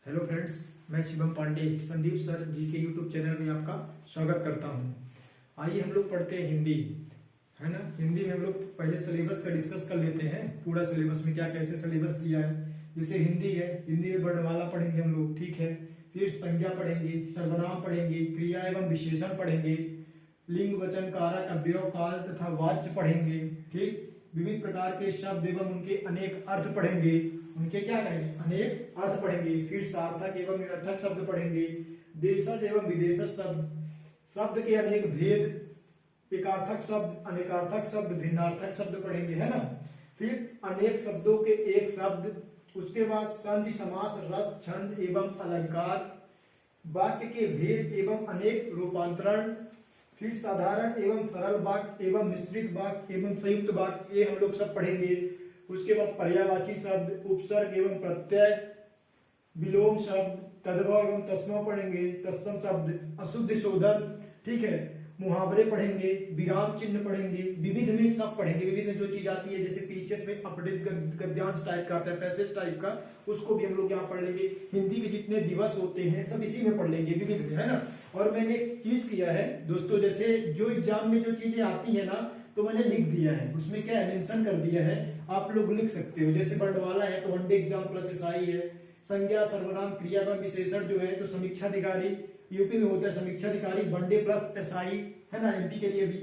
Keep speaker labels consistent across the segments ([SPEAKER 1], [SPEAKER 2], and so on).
[SPEAKER 1] Hello friends, मैं Shivam Pandey Sandeep sir जी के YouTube channel में आपका स्वागत करता हूं। आइए हम लोग पढ़ते हैं हिंदी, है ना। हिंदी में हम लोग पहले सिलेबस का डिस्कस कर लेते हैं। पूरा सिलेबस में क्या कैसे सिलेबस दिया है। जैसे हिंदी है, हिंदी में वर्णमाला पढ़ेंगे हम लोग, ठीक है। फिर संज्ञा पढ़ेंगे, सर्वनाम पढ़ेंगे, क्रिया एवं विशेषण पढ़ेंगे, लिंग वचन कारक अव्यय काल तथा वाच्य पढ़ेंगे, ठीक। विविध प्रकार के शब्द एवं उनके अनेक अर्थ पढ़ेंगे। उनके क्या करेंगे? अनेक अर्थ पढ़ेंगे। फिर सार्थक एवं निरर्थक शब्द पढ़ेंगे, देशज एवं विदेशज शब्द, शब्द के अनेक भेद, एकार्थक शब्द, अनेकार्थक शब्द, भिन्नार्थक शब्द पढ़ेंगे, है ना। फिर अनेक शब्दों के एक शब्द, उसके बाद संधि समास रस छंद एवं अलंकार, वाक्य के भेद एवं अनेक रूपांतरण, फिर साधारण एवं सरल वाक्य एवं मिश्रित वाक्य एवं संयुक्त वाक्य, ये हम लोग सब पढ़ेंगे। उसके बाद पर्यायवाची शब्द, उपसर्ग एवं प्रत्यय, विलोम शब्द, तद्भव एवं तस्मा पढ़ेंगे, तत्सम शब्द, अशुद्ध शोधन, ठीक है, मुहावरे पढ़ेंगे, विराम चिन्ह पढ़ेंगे, विविध में सब पढ़ेंगे। विविध में जो चीज आती है, जैसे पीसीएस में अपडेट गद्यांश टाइप का आता है, पैसेज टाइप का, उसको भी हम लोग यहाँ पढ़ लेंगे। हिंदी के जितने दिवस होते हैं सब इसी में पढ़ लेंगे, विविध में, है ना। और मैंने एक चीज किया है दोस्तों, जैसे जो एग्जाम में जो चीजें आती है ना, तो मैंने लिख दिया है, उसमें क्या मेंशन कर दिया है, आप लोग लिख सकते हो। जैसे वर्णमाला है तो वनडे एग्जाम प्लस एसआई है। संज्ञा सर्वनाम क्रिया एवं विशेषण जो है तो समीक्षाधिकारी, यूपी में होता है समीक्षाधिकारी, वनडे प्लस एसआई, है ना, एमपी के लिए भी।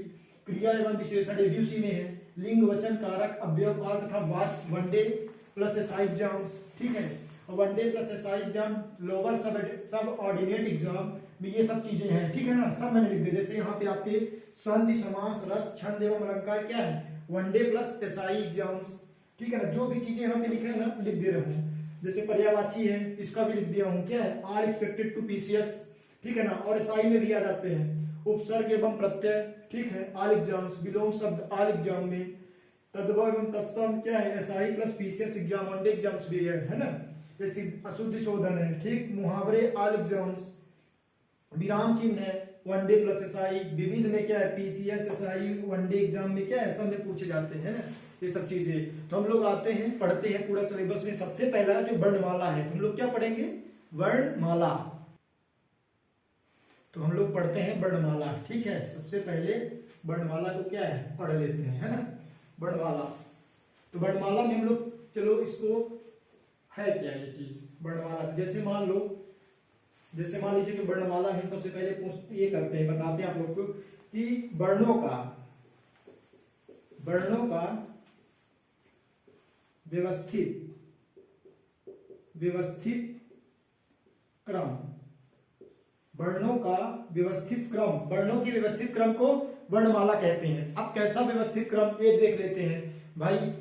[SPEAKER 1] क्रिया एवं विशेषण एबीसी में है, लिंग वचन कारक अव्यय काल तथा वाच्य, वनडे प्लस एसआई एग्जाम्स, ठीक है। और one day plus SI exam lower सब ऑर्डिनेट एग्जाम में ये सब चीजें हैं, ठीक है ना। सब मैंने लिख दिया। जैसे यहाँ पे आपके संधि समास रस छंद एवं अलंकार क्या है, वनडे प्लस एसआई एग्जाम्स, ठीक है ना। जो भी चीजें यहाँ पे लिखा है ना, लिख दे रहा हूँ। जैसे पर्यायवाची है, इसका भी लिख दिया हूँ, क्या है, आर एक्सपेक्टेड टू पीसीएस, ठीक है ना। और एसआई में भी आ जाते हैं उपसर्ग एवं प्रत्यय, ठीक है, आल एग्जाम्स, विलोम शब्द आल एग्जाम में, तद्भव एवं तत्सम क्या है, SI plus PCS exam, one day exams भी है ना। जैसे अशुद्ध शोधन है, ठीक, मुहावरे आल एग्जाम्स, विराम चिन्ह है, वनडे प्लस एसआई, विविध में क्या है, पीसीएस एसआई, वनडे एग्जाम में क्या है, सब में पूछे जाते हैं ना ये सब चीजें। तो हम लोग आते हैं, पढ़ते हैं पूरा सिलेबस में। सबसे पहला जो वर्णमाला है, तो हम लोग क्या पढ़ेंगे, वर्णमाला। तो हम लोग पढ़ते हैं वर्णमाला, ठीक है। सबसे पहले वर्णमाला को क्या है, पढ़ लेते हैं, है ना, वर्णमाला। तो वर्णमाला में हम लोग, चलो इसको है क्या ये चीज वर्णमाला। जैसे मान लीजिए कि वर्णमाला हम सबसे पहले ये करते हैं, बताते हैं आप लोग को कि वर्णों का व्यवस्थित क्रम, वर्णों का व्यवस्थित क्रम, वर्णों के व्यवस्थित क्रम को वर्णमाला कहते हैं। अब कैसा व्यवस्थित क्रम, ये देख लेते हैं भाई,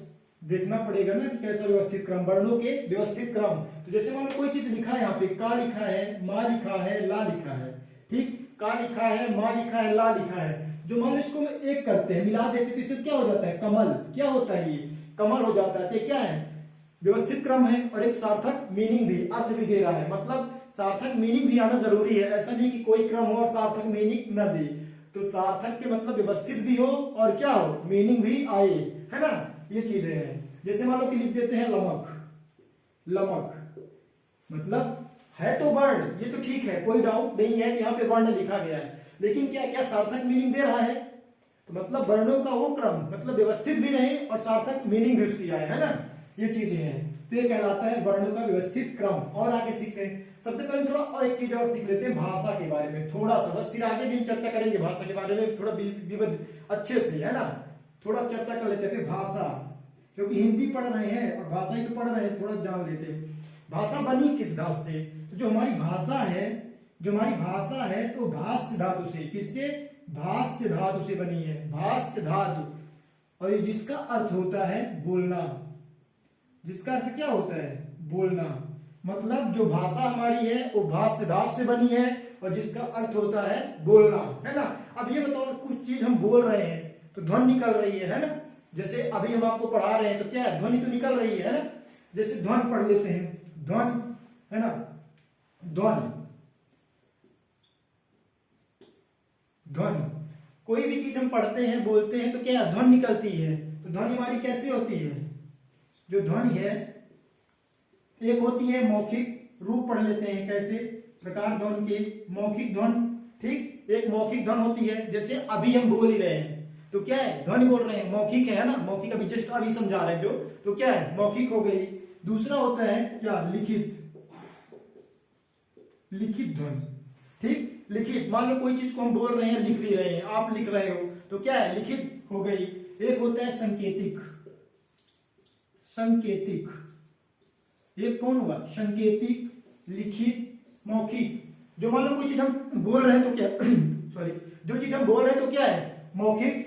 [SPEAKER 1] देखना पड़ेगा ना कि कैसा व्यवस्थित क्रम, वर्णों के व्यवस्थित क्रम। तो जैसे मान लो कोई चीज लिखा है, यहाँ पे का लिखा है, माँ लिखा है, ला लिखा है, ठीक, का लिखा है, माँ लिखा है, ला लिखा है। जो मान लो इसको एक करते हैं, मिला देते तो इससे क्या हो जाता है, कमल। क्या होता है ये, कमल हो जाता है। तो क्या है, व्यवस्थित क्रम है और एक सार्थक मीनिंग भी, अर्थ भी दे रहा है। मतलब सार्थक मीनिंग भी आना जरूरी है, ऐसा नहीं कि कोई क्रम हो और सार्थक मीनिंग न दे। तो सार्थक के मतलब व्यवस्थित भी हो और क्या हो, मीनिंग भी आए, है ना, ये चीजें हैं। जैसे मान लो कि लिख देते हैं लमक, मतलब है तो वर्ण, ये तो ठीक है, कोई डाउट नहीं है कि यहाँ पे वर्ण लिखा गया है, लेकिन क्या क्या सार्थक मीनिंग दे रहा है। तो मतलब वर्णों का वो क्रम, मतलब व्यवस्थित भी रहे और सार्थक मीनिंग भी उसकी आए, है ना, ये चीजें हैं। तो ये कहलाता है वर्णों का व्यवस्थित क्रम। और आगे सीखते हैं। सबसे पहले थोड़ा और एक चीज और सीख लेते हैं, भाषा के बारे में थोड़ा सा, बस फिर आगे भी चर्चा करेंगे भाषा के बारे में थोड़ा विविध अच्छे से, है ना। थोड़ा चर्चा कर लेते हैं भाषा, क्योंकि हिंदी पढ़ रहे हैं और भाषा ही तो पढ़ रहे हैं, थोड़ा जान लेते हैं। भाषा बनी किस धातु से, तो जो हमारी भाषा है तो भाष्य धातु से, किससे, भाष्य धातु से बनी है, भाष्य धातु। और जिसका अर्थ होता है बोलना, जिसका अर्थ क्या होता है, बोलना। मतलब जो भाषा हमारी है वो भाष्य धातु से बनी है और जिसका अर्थ होता है बोलना, है ना। अब ये बताओ, कुछ चीज हम बोल रहे हैं तो ध्वनि निकल रही है ना। जैसे अभी हम आपको पढ़ा रहे हैं तो क्या है, ध्वनि तो निकल रही है ना। जैसे ध्वन पढ़ लेते हैं, ध्वन, है ना, ध्वन, कोई भी चीज हम पढ़ते हैं, बोलते हैं तो क्या ध्वनि निकलती है। तो ध्वनि हमारी कैसे होती है, जो ध्वनि है एक होती है मौखिक
[SPEAKER 2] रूप पढ़ लेते हैं। कैसे प्रकार ध्वनि के? मौखिक ध्वनि, ठीक, एक मौखिक ध्वनि होती है, जैसे अभी हम बोल ही रहे हैं तो क्या है, ध्वनि बोल रहे हैं, मौखिक है ना, मौखिक अभी जस्ट अभी समझा रहे हैं जो, तो क्या है, मौखिक हो गई। दूसरा होता है क्या, लिखित, लिखित ध्वनि, ठीक, लिखित, मान लो कोई चीज को हम बोल रहे हैं, लिख भी रहे हैं, आप लिख रहे हो तो क्या है, लिखित हो गई। एक होता है संकेतिक, संकेतिक, ये कौन हुआ, संकेतिक, लिखित, मौखिक। जो मान लो कोई चीज हम बोल रहे हैं तो क्या सॉरी, जो चीज हम बोल रहे हैं तो क्या है, मौखिक,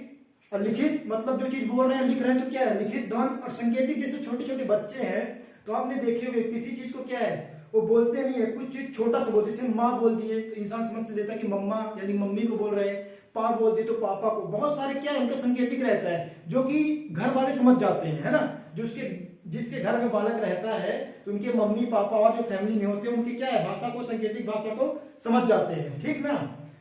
[SPEAKER 2] और लिखित मतलब जो चीज बोल रहे हैं लिख रहे हैं तो क्या है, लिखित ध्वनि। और संकेतिक जैसे छोटे छोटे बच्चे हैं तो आपने देखे होंगे किसी चीज को क्या है, वो बोलते नहीं है, कुछ चीज छोटा सा बोलते, जैसे माँ बोल दिए तो इंसान समझ लेता है कि मम्मा यानी मम्मी को बोल रहे हैं, पा बोल दिए तो पापा को। बहुत सारे क्या है उनका संकेतिक रहता है जो कि घर वाले समझ जाते हैं, है ना, जो उसके जिसके घर में बालक रहता है तो उनके मम्मी पापा और जो फैमिली में होते हैं उनकी क्या है, भाषा को, संकेतिक भाषा को समझ जाते हैं, ठीक ना।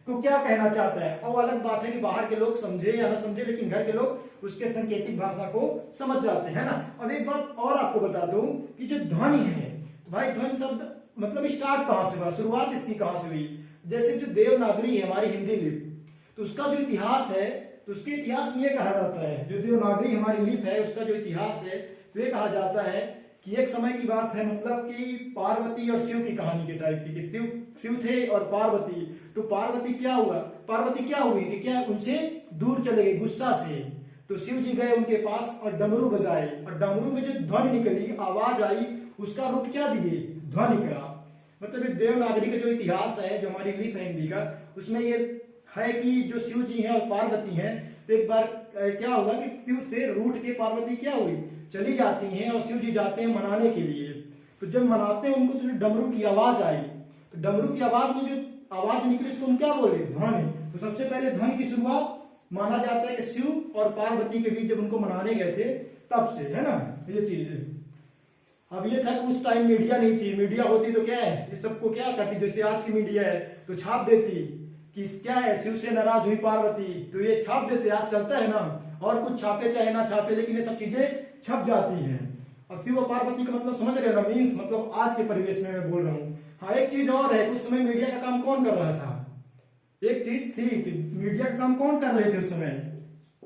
[SPEAKER 2] तो क्या कहना चाहता है, और अलग बात है कि बाहर के लोग समझे या ना समझे, लेकिन घर के लोग उसके संकेतिक भाषा को समझ जाते हैं ना। अब एक बात और आपको बता दूं कि जो ध्वनि है, तो भाई ध्वनि शब्द मतलब स्टार्ट कहां से हुआ, शुरुआत इसकी कहां से हुई। जैसे जो देवनागरी है हमारी हिंदी लिपि, तो उसका जो इतिहास है, तो उसके इतिहास में ये कहा जाता है, जो देवनागरी हमारी लिपि है उसका जो इतिहास है, तो ये कहा जाता है कि एक समय की बात है, मतलब कि पार्वती और शिव की कहानी के टाइप की, कि शिव थे और पार्वती। तो पार्वती क्या हुआ, पार्वती क्या हुई कि क्या उनसे दूर चले गए गुस्सा से, तो शिव जी गए उनके पास और डमरू बजाए, और डमरू में जो ध्वनि निकली, आवाज आई, उसका रूप क्या दिए, ध्वनि का। मतलब ये देवनागरी का जो इतिहास है, जो हमारी लिपि है हिंदी का, उसमें ये है कि जो शिव जी हैं और पार्वती हैं, तो एक बार क्या हुआ कि शिव से रूठ के पार्वती क्या हुई, चली जाती हैं, और शिव जी जाते हैं मनाने के लिए। तो जब मनाते हैं उनको, तो जो डमरू की आवाज आई, तो डमरू की आवाज में जो आवाज निकली उसको हम क्या बोले, ध्वनि। तो सबसे पहले ध्वनि की शुरुआत माना जाता है कि शिव और पार्वती के बीच जब उनको मनाने गए थे तब से, है ना, ये चीज है। अब ये था कि उस टाइम मीडिया नहीं थी, मीडिया होती तो क्या है, ये सबको क्या करती, जैसे आज की मीडिया है तो छाप देती कि क्या है, शिव से नाराज हुई पार्वती, तो ये छाप देते, आज चलता है ना, और कुछ छापे चाहे ना छापे, लेकिन ये सब चीजें छप जाती हैं। और शिव और पार्वती का मतलब समझ रहे हो ना, मीन्स मतलब आज के परिवेश में मैं बोल रहा हूँ। हाँ, एक चीज और है, उस समय मीडिया का काम कौन कर रहा था, एक चीज थी कि मीडिया का काम कौन कर रहे थे उस समय,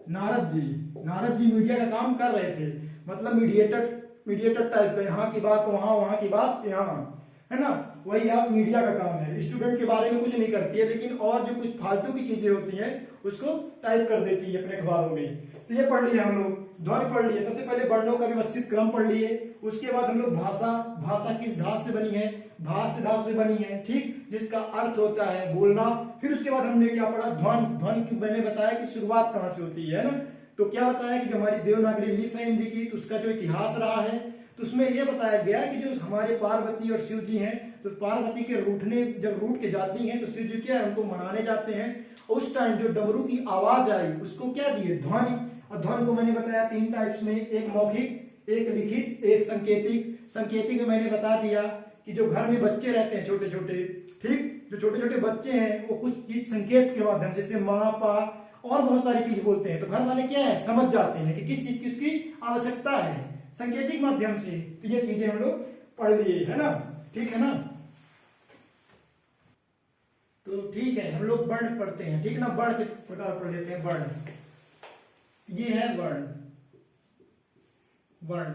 [SPEAKER 2] नारद जी, नारद जी मीडिया का काम कर रहे थे, मतलब मीडिएटर, मीडिएटर टाइप का, यहाँ की बात वहां, वहां की बात यहाँ, है ना, वही आज मीडिया का काम है। स्टूडेंट के बारे में कुछ नहीं करती है, लेकिन और जो कुछ फालतू की चीजें होती हैं उसको टाइप कर देती है अपने अखबारों में। तो ये पढ़ लिए हम लोग, ध्वनि पढ़ लिए, सबसे पहले वर्णों का व्यवस्थित क्रम पढ़ लिए, उसके बाद हम लोग भाषा, भाषा किस धातु से बनी है, भाष्य धातु से बनी है, ठीक, जिसका अर्थ होता है बोलना। फिर उसके बाद हमने क्या पढ़ा, ध्वनि, ध्वनि की मैंने बताया कि शुरुआत कहां से होती है ना, तो क्या बताया कि जो हमारी देवनागरी लिपि है हिंदी की, तो उसका जो इतिहास रहा है, तो उसमें यह बताया गया कि जो हमारे पार्वती और शिव जी हैं, तो पार्वती के रूठने, जब रूठ के जाती हैं तो शिव जी क्या है, उनको मनाने जाते हैं। उस टाइम जो डमरू की आवाज आई उसको क्या दिए, ध्वनि। और ध्वनि को मैंने बताया तीन टाइप्स में, एक मौखिक, एक लिखित, एक संकेतिक। संकेतिक में मैंने बता दिया कि जो घर में बच्चे रहते हैं छोटे छोटे, ठीक, जो छोटे छोटे बच्चे हैं वो कुछ चीज संकेत के माध्यम से, जैसे माँ पा और बहुत सारी चीज बोलते हैं, तो घर वाले क्या है, समझ जाते हैं कि किस चीज की उसकी आवश्यकता है, संकेतिक माध्यम से। तो ये चीजें हम लोग पढ़ लिए, है ना, ठीक है ना। तो ठीक है, हम लोग वर्ण पढ़ते हैं, ठीक ना, वर्ण के प्रकार पढ़ लेते हैं। वर्ण, ये है वर्ण, वर्ण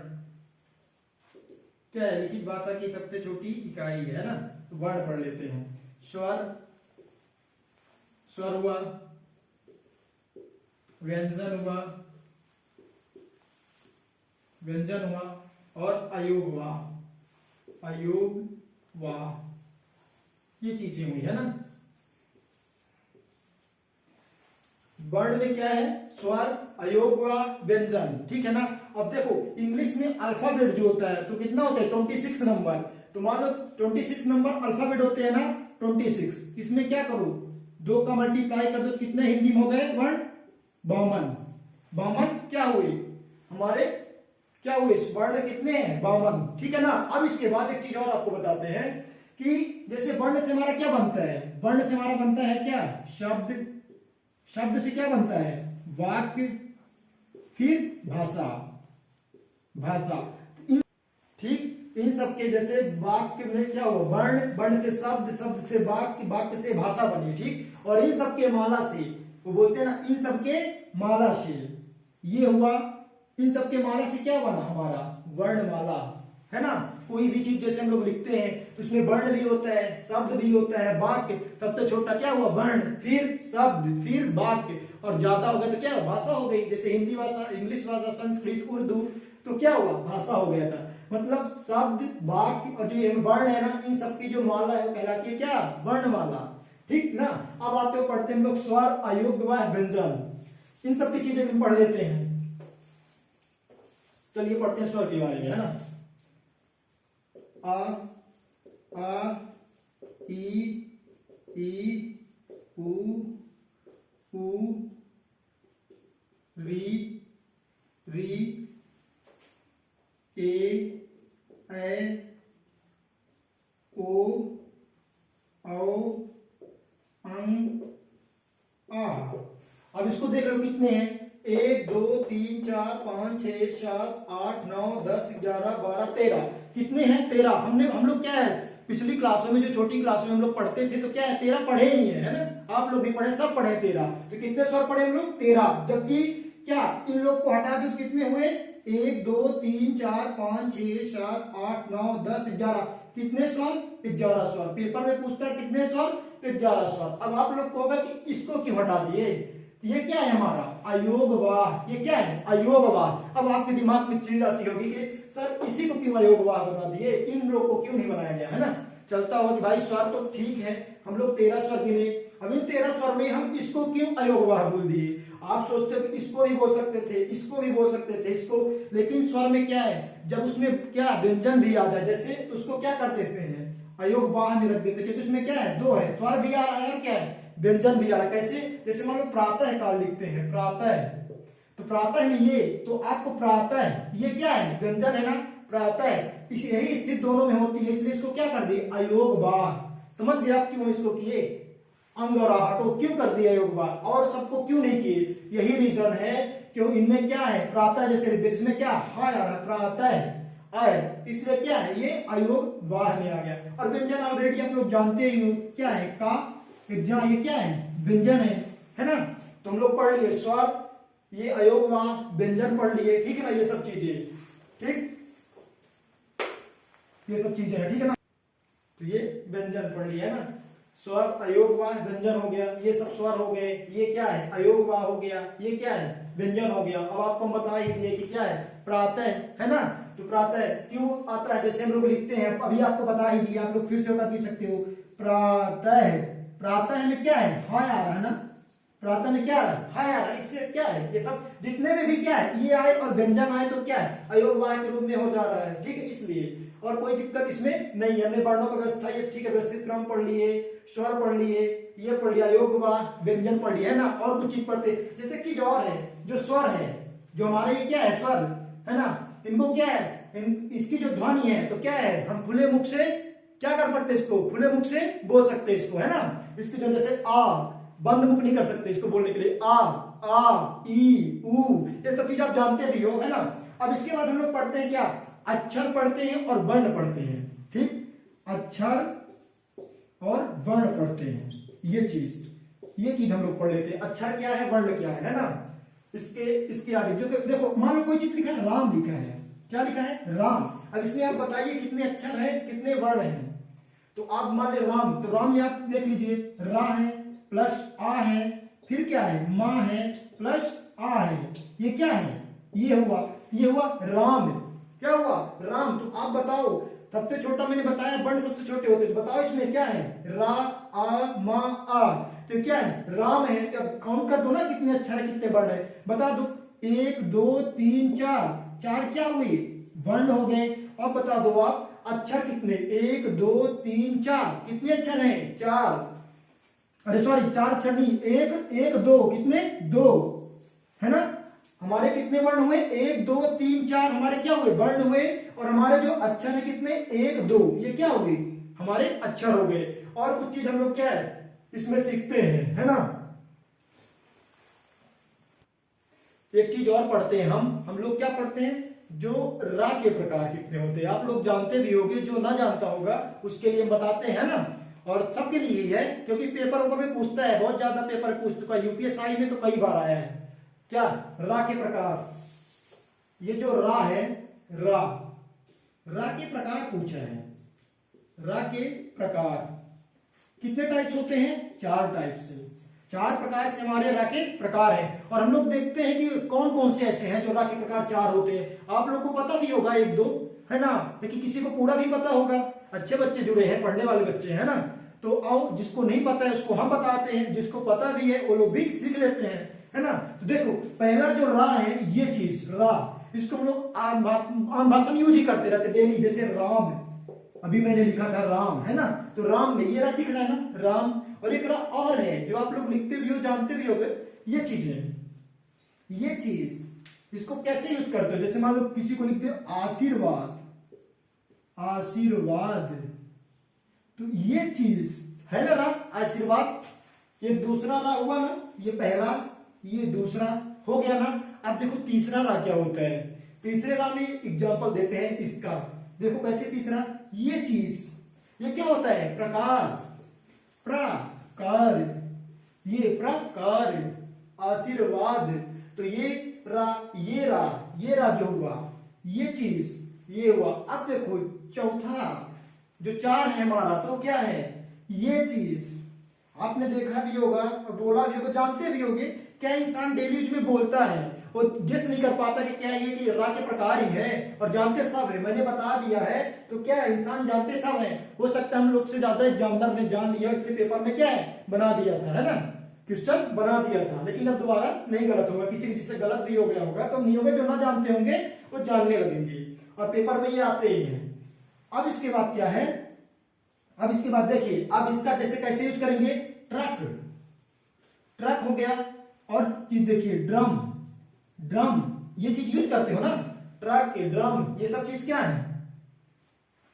[SPEAKER 2] क्या है, लिखित भाषा की सबसे छोटी इकाई है ना, तो वर्ण पढ़ लेते हैं। स्वर, स्वर हुआ, व्यंजन हुआ, व्यंजन हुआ, और अयोग हुआ, अयोग हुआ, ये चीजें हुई, है ना। वर्ण में क्या है, स्वर, अयोग हुआ, व्यंजन, ठीक है ना। अब देखो इंग्लिश में अल्फाबेट जो होता है तो कितना होता है, 26 नंबर। तो मान लो 26 नंबर अल्फाबेट होते हैं ना, 26, इसमें क्या करो, 2 का मल्टीप्लाई कर दो तो कितने हिंदी में हो गए वर्ण, 52। 52 क्या हुए हमारे, क्या हुए वर्ण कितने हैं, 52, ठीक है ना। अब इसके बाद एक चीज और आपको बताते हैं कि जैसे वर्ण से हमारा क्या बनता है, वर्ण से हमारा बनता है क्या, शब्द, शब्द से क्या बनता है, वाक्य, फिर भाषा, भाषा, ठीक। इन सब के जैसे वाक्य में क्या हो, वर्ण, वर्ण से शब्द, शब्द से वाक्य, वाक्य से भाषा बनी, ठीक। और इन सब के माला से, वो बोलते हैं ना, इन सब के माला से, ये हुआ, इन सब के माला से क्या बना हमारा वर्णमाला, है ना। कोई भी चीज जैसे हम लोग लिखते हैं तो उसमें वर्ण भी होता है, शब्द भी होता है, वाक्य, सबसे छोटा क्या हुआ वर्ण, फिर शब्द, फिर वाक्य, और ज्यादा हो गया तो क्या भाषा हो गई। जैसे हिंदी भाषा, इंग्लिश भाषा, संस्कृत, उर्दू, तो क्या हुआ भाषा हो गया था। मतलब शब्द, वाक्य और जो ये वर्ण है ना, इन सबकी जो माला है वो कहलाती है क्या, वर्णमाला, ठीक ना। अब आते हो पढ़ते हैं हम लोग स्वर, अयोग्य, व्यंजन, इन सब की चीजें हम पढ़ लेते हैं। चलिए पढ़ते हैं स्वर के बारे में, है ना। आ, ई, उ, री, ए, ओ, अंग, आ। अब इसको देख लो कितने हैं, 1 2 3 4 5 6 7 8 9 10 11 12 13। कितने हैं 13। हम लोग क्या है पिछली क्लासों में, जो छोटी क्लासों में हम लोग पढ़ते थे तो क्या है 13 पढ़े ही है ना। आप लोग भी पढ़े, सब पढ़े 13। तो कितने स्वर पढ़े हम लोग 13। जबकि क्या इन लोग को हटा दो तो कितने हुए 1 2 3 4 5 6 7 8 9 10 11। कितने स्वर 11 स्वर। पेपर में पूछता है कितने स्वर 11 स्वर। अब आप लोग को होगा कि इसको क्यों हटा दिए, ये क्या है हमारा अयोगवाह। ये क्या है अयोगवाह। अब आपके दिमाग में चीज आती होगी कि सर इसी को क्यों अयोगवाह बना दिए, इन लोग को क्यों नहीं बनाया गया, है ना। चलता हो कि भाई स्वर तो ठीक है, हम लोग 13 स्वर गिने, अब इन 13 स्वर में हम इसको क्यों अयोगवाह बोल दिए। आप सोचते हो कि इसको भी बोल सकते थे, इसको भी बोल सकते थे, इसको, लेकिन स्वर में क्या है, जब उसमें क्या व्यंजन भी आ जाए जैसे, तो उसको क्या कर देते हैं अयोगवाह में रख देते, क्योंकि उसमें क्या है दो है, स्वर भी आ रहा है और क्या है व्यंजन भी आ रहा है। कैसे, जैसे मान लो प्रातः काल लिखते हैं, प्रातः, तो प्रातः में ये, तो आपको प्रातः ये क्या है व्यंजन है ना, प्रातः इस यही स्थिति दोनों में होती है, इसलिए इसको क्या कर दिए अयोगवाह। समझ गए आप क्यों इसको किए अंग और आह को क्यों कर दिया अयोगवाह, और सबको क्यों नहीं किए, यही रीजन है क्यों इनमें क्या है प्रातः जैसे लिखते इसमें क्या हाय आ रहा है प्रातः आय, इसलिए क्या है ये अयोगवाह में आ गया। और व्यंजन ऑलरेडी आप लोग जानते ही हो क्या है का, ये क्या है व्यंजन है ना। तो हम लोग पढ़ लिए स्वर, ये अयोगवाह, व्यंजन पढ़ लिए, ठीक है ना, ये सब चीजें, ठीक ये सब चीजें है, ठीक है ना। तो ये व्यंजन पढ़ लिया है ना, स्वर अयोगवाह व्यंजन हो गया, ये सब स्वर हो गए, ये क्या है अयोगवाह हो गया, ये क्या है व्यंजन हो गया। अब आपको बता ही दिए कि क्या है प्रातः, है ना। तो प्रातः क्यों आता है, जैसे हम लोग लिखते हैं, अभी आपको बता ही दिया, आप लोग फिर से कर भी सकते हो। प्रातः, प्रातः में क्या है हाय आ रहा है ना, प्रातः में क्या आ रहा है हाय आ रहा है, इससे क्या है ये सब जितने में भी क्या है ये आए और व्यंजन आए तो क्या है अयोगवाह के रूप में हो जा रहा है, ठीक है। इसलिए और कोई दिक्कत इसमें नहीं है, हमने वर्णों का व्यवस्था ये ठीक है, व्यवस्थित क्रम पढ़ लिए, स्वर पढ़ लिए, ये पढ़ लिया अयोगवाह व्यंजन पढ़ लिया है ना। और कुछ चीज पढ़ते जैसे चीज और है, जो स्वर है जो हमारे ये क्या है स्वर है ना, इनको क्या है इसकी जो ध्वनि है तो क्या है हम खुले मुख से क्या कर सकते इसको खुले मुख से बोल सकते इसको, है ना। इसकी जो जैसे आ बंद मुख नहीं कर सकते इसको बोलने के लिए, आ ई उ ये सब चीज आप जानते भी हो, है ना। अब इसके बाद हम लोग पढ़ते हैं क्या अक्षर पढ़ते हैं और वर्ण पढ़ते हैं, ठीक अक्षर और वर्ण पढ़ते हैं, ये चीज हम लोग पढ़ लेते हैं। अक्षर क्या है वर्ण क्या है ना। इसके आगे जो देखो मान लो कोई चीज लिखा है राम लिखा है, क्या लिखा है राम। अब इसमें आप बताइए कितने अक्षर हैं कितने वर्ण हैं। तो आप मान ले राम, तो राम में आप देख लीजिए रा है प्लस आ है, फिर क्या है माँ है प्लस आ है, ये क्या है ये हुआ राम। क्या हुआ राम। तो आप बताओ सबसे छोटा मैंने बताया वर्ण सबसे छोटे होते, बताओ इसमें क्या है रा आ मा आ, तो क्या है राम है। अब काउंट कर दो ना कितने अक्षर है कितने वर्ण है, बता दो 1 2 3 4 क्या हुए वर्ण हो गए। अब बता दो आप अक्षर कितने 1 2 3 4 कितने अक्षर हैं 4, अरे सॉरी 4 अक्षर नहीं 1 2 कितने 2, है ना। हमारे कितने वर्ण हुए 1 2 3 4 हमारे क्या हुए वर्ण हुए, और हमारे जो अक्षर है कितने 1 2 ये क्या हो गए हमारे अक्षर हो गए। और कुछ चीज हम लोग क्या है इसमें सीखते हैं, है ना। एक चीज और पढ़ते हैं हम लोग क्या पढ़ते हैं जो रा के प्रकार कितने होते हैं आप लोग जानते भी होंगे, जो ना जानता होगा उसके लिए हम बताते हैं ना, और सबके लिए ही है क्योंकि पेपर में पूछता है, बहुत ज्यादा पेपर पूछ चुका है, यूपीएसआई में तो कई बार आया है। क्या? रा के प्रकार। ये जो रा है, रा के प्रकार पूछा है। रा के प्रकार कितने टाइप्स होते हैं? 4 टाइप से, 4 प्रकार से हमारे रा के प्रकार हैं। और हम लोग देखते हैं कि कौन कौन से ऐसे हैं जो रा के प्रकार 4 होते हैं। आप लोग को पता भी होगा 1-2, है ना, लेकिन किसी को पूरा भी पता होगा। अच्छे बच्चे जुड़े हैं, पढ़ने वाले बच्चे हैं ना, तो आओ जिसको नहीं पता है उसको हम बताते हैं, जिसको पता भी है वो लोग भी सीख लेते हैं, है ना। तो देखो पहला जो रा है, ये चीज रा, इसको हम लोग आम भाषा में यूज ही करते रहते डेली। जैसे राम, अभी मैंने लिखा था राम, है ना, तो राम में ये रा दिख रहा है ना, राम। और एक रा और है जो आप लोग लिखते भी हो, जानते भी होगे, ये चीज है। ये चीज इसको कैसे यूज करते हो? जैसे मान लो किसी को लिखते हो आशीर्वाद, आशीर्वाद, तो ये चीज है ना रा, आशीर्वाद। ये दूसरा रा हुआ ना, ये पहला, ये दूसरा हो गया ना। अब देखो तीसरा रा क्या होता है। तीसरे रा में एग्जांपल देते हैं इसका, देखो कैसे तीसरा, ये चीज, ये क्या होता है? प्रकार, प्रकार, ये प्रकार, आशीर्वाद। तो ये रा जो हुआ, ये चीज, ये हुआ। अब देखो चौथा जो 4 है हमारा, तो क्या है? ये चीज आपने देखा भी होगा, बोला भी होगा, जानते भी होंगे। क्या इंसान डेली यूज में बोलता है वो गेस नहीं कर पाता कि क्या ये कि रा के प्रकार ही है, और जानते सब है, मैंने बता दिया है। तो क्या है, इंसान जानते सब है। हो सकता है हम लोग से ज्यादा एग्जामिनर ने जान लिया, इसलिए पेपर में क्या है बना दिया था, है ना, क्वेश्चन बना दिया था। लेकिन अब दोबारा नहीं गलत होगा, किसी जिससे गलत भी हो गया होगा तो नहीं होगा, जो ना जानते होंगे वो जानने लगेंगे, और पेपर में ये आते ही है। अब इसके बाद क्या है, अब इसके बाद देखिए, अब इसका जैसे कैसे यूज करेंगे, ट्रक, ट्रक हो गया। और चीज देखिए ड्रम, ड्रम, ये चीज यूज करते हो ना, ट्रक, ड्रम, ये सब चीज क्या है?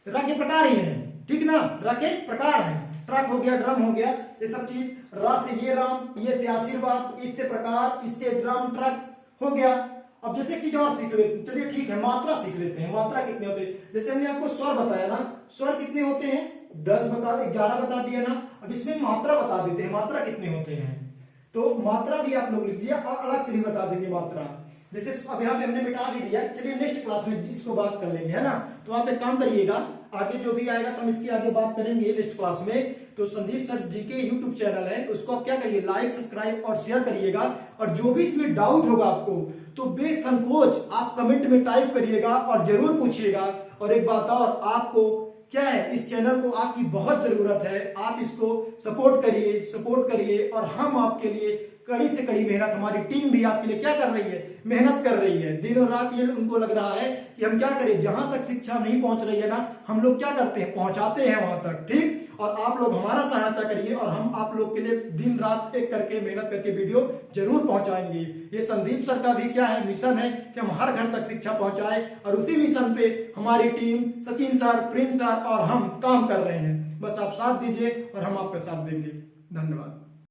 [SPEAKER 2] रा के प्रकार ही है, ठीक ना, रा के प्रकार है। ट्रक हो गया, ड्रम हो गया, ये सब चीज रा से ये राम, ये से आशीर्वाद, इससे प्रकार, इससे ड्रम, ट्रक हो गया। अब जैसे एक चीज और सीख लेते हैं, चलिए ठीक है, मात्रा सीख लेते हैं। मात्रा कितने होते हैं? जैसे हमने आपको स्वर बताया ना, स्वर कितने होते हैं? 10 बता, 11 बता दिया ना। अब इसमें मात्रा बता देते हैं, मात्रा कितने होते हैं। तो मात्रा भी आप लोग लीजिए, और अलग से भी बता देंगे मात्रा। जैसे अब यहाँ पे हमने मिटा भी दिया, चलिए नेक्स्ट क्लास में इसको बात कर लेंगे, है ना। तो आप एक काम करिएगा, आगे जो भी आएगा तो हम इसकी आगे बात करेंगे नेक्स्ट क्लास में। तो संदीप सर जी के यूट्यूब चैनल है, उसको आप क्या करिए, लाइक, सब्सक्राइब और शेयर करिएगा। और जो भी इसमें डाउट होगा आपको तो बेसंकोच आप कमेंट में टाइप करिएगा और जरूर पूछिएगा। और एक बात और, आपको क्या है, इस चैनल को आपकी बहुत जरूरत है, आप इसको सपोर्ट करिए। और हम आपके लिए कड़ी से कड़ी मेहनत, हमारी टीम भी आपके लिए क्या कर रही है, मेहनत कर रही है दिनों रात। ये उनको लग रहा है कि हम क्या करें, जहां तक शिक्षा नहीं पहुंच रही है ना, हम लोग क्या करते हैं, पहुंचाते हैं वहां तक, ठीक। और आप लोग हमारा सहायता करिए, और हम आप लोग के लिए दिन रात एक करके मेहनत करके वीडियो जरूर पहुंचाएंगे। ये संदीप सर का भी क्या है, मिशन है कि हम हर घर तक शिक्षा पहुंचाए, और उसी मिशन पे हमारी team, Sachin sir, Prince sir और हम काम कर रहे हैं। बस आप साथ दीजिए और हम आपका साथ देंगे। धन्यवाद।